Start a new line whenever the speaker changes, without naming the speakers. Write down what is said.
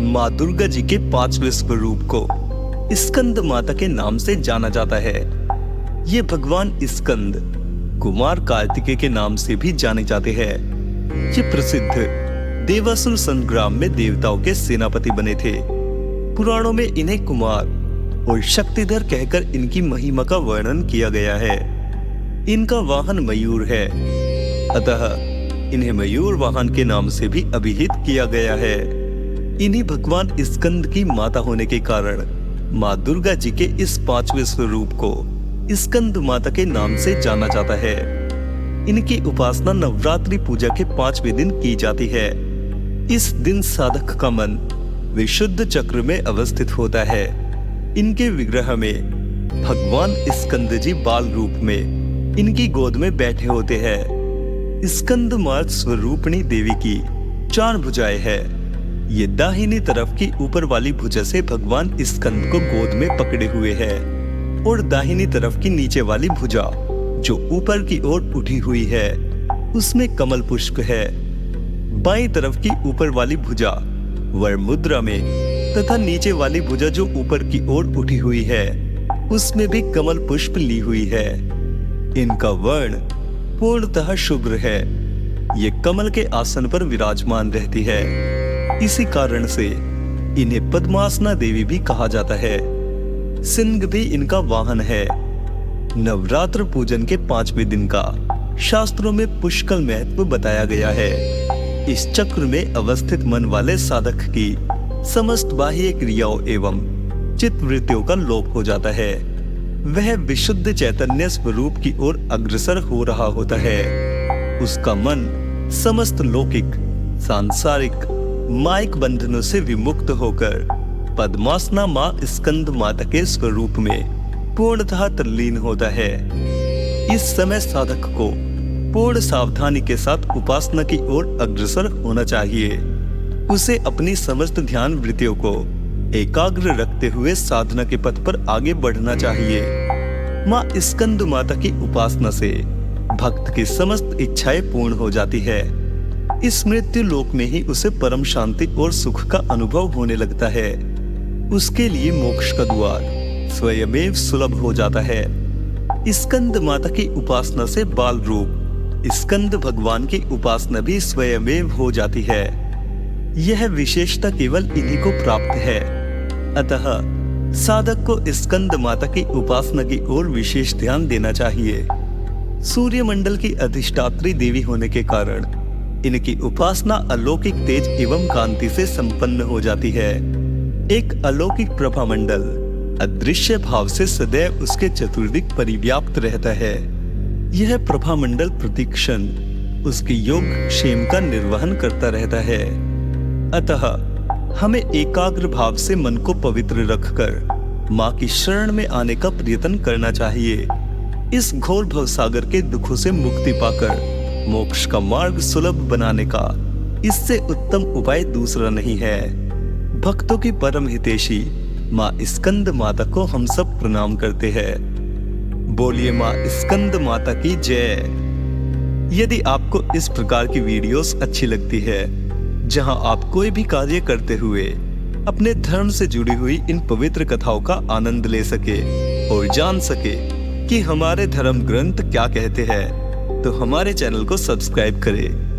माँ दुर्गा जी के 5वें स्वरूप को स्कंद माता के नाम से जाना जाता है। ये भगवान स्कंद कुमार कार्तिकेय के नाम से भी जाने जाते हैं। ये प्रसिद्ध देवासुर संग्राम में देवताओं के सेनापति बने थे। पुराणों में इन्हें कुमार और शक्तिधर कहकर इनकी महिमा का वर्णन किया गया है। इनका वाहन मयूर है, अतः इन्हें मयूर वाहन के नाम से भी अभिहित किया गया है। इन्हीं भगवान स्कंद की माता होने के कारण माँ दुर्गा जी के इस 5वें स्वरूप को स्कंद माता के नाम से जाना जाता है। इनकी उपासना नवरात्रि पूजा के 5वें दिन की जाती है। इस दिन साधक का मन विशुद्ध चक्र में अवस्थित होता है। इनके विग्रह में भगवान स्कंद जी बाल रूप में इनकी गोद में बैठे होते हैं। स्कंद मार्ग स्वरूपणी देवी की 4 भुजाएं हैं। ये दाहिनी तरफ की ऊपर वाली भुजा से भगवान स्कंद को गोद में पकड़े हुए है और दाहिनी तरफ की नीचे वाली भुजा जो ऊपर की ओर उठी हुई है उसमें कमल पुष्प है। बाईं तरफ की ऊपर वाली भुजा वर मुद्रा में तथा नीचे वाली भुजा जो ऊपर की ओर उठी हुई है उसमें भी कमल पुष्प ली हुई है। इनका वर्ण पूर्णतः शुभ्र है। ये कमल के आसन पर विराजमान रहती है। इसी कारण से इन्हें पद्मासना देवी भी कहा जाता है। सिंह भी इनका वाहन है। नवरात्र पूजन के 5वें दिन का शास्त्रों में पुष्कल महत्व बताया गया है। इस चक्र में अवस्थित मन वाले साधक की समस्त बाह्य क्रियाओं एवं चित्त वृत्तियों का लोप हो जाता है। वह विशुद्ध चैतन्य स्वरूप की ओर अग्रसर हो रहा होता है। उसका मन समस्त लौकिक, सांसारिक, माइक बंधनों से विमुक्त होकर पद्मासना माँ स्कंद माता के स्वरूप में पूर्णतः तल्लीन होता है। इस समय साधक को पूर्ण सावधानी के साथ उपासना की ओर अग्रसर होना चाहिए। उसे अपनी समस्त ध्यान वृत्तियों को एकाग्र रखते हुए साधना के पथ पर आगे बढ़ना चाहिए। माँ स्कंद माता की उपासना से भक्त की समस्त इच्छाएं पूर्ण हो जाती है। इस मृत्यु लोक में ही उसे परम शांति और सुख का अनुभव होने लगता है। उसके लिए मोक्ष का द्वार स्वयमेव सुलभ हो जाता है। स्कंद माता की उपासना से बाल रूप स्कंद भगवान की उपासना भी स्वयमेव हो जाती है। यह विशेषता केवल इन्हीं को प्राप्त है। अतः साधक को स्कंद माता की उपासना की ओर विशेष ध्यान देना चाहिए। सूर्यमंडल की अधिष्ठात्री देवी होने के कारण इनकी उपासना अलौकिक तेज एवं कांति से संपन्न हो जाती है। एक अलौकिक प्रभा मंडल अदृश्य भाव से सदैव उसके चतुर्दिक परिव्याप्त रहता है। यह प्रभा मंडल प्रतिक्षण उसकी योग क्षेम का निर्वहन करता रहता है। अतः हमें एकाग्र भाव से मन को पवित्र रखकर माँ की शरण में आने का प्रयत्न करना चाहिए। इस घोर भवसागर के दुखों से मुक्ति पाकर मोक्ष का मार्ग सुलभ बनाने का इससे उत्तम उपाय दूसरा नहीं है। भक्तों की परम हितैषी माँ स्कंद माता को हम सब प्रणाम करते हैं। बोलिए माँ स्कंद माता की जय। यदि आपको इस प्रकार की वीडियोस अच्छी लगती है जहां आप कोई भी कार्य करते हुए अपने धर्म से जुड़ी हुई इन पवित्र कथाओं का आनंद ले सके और जान सके कि हमारे धर्म ग्रंथ क्या कहते हैं, तो हमारे चैनल को सब्सक्राइब करें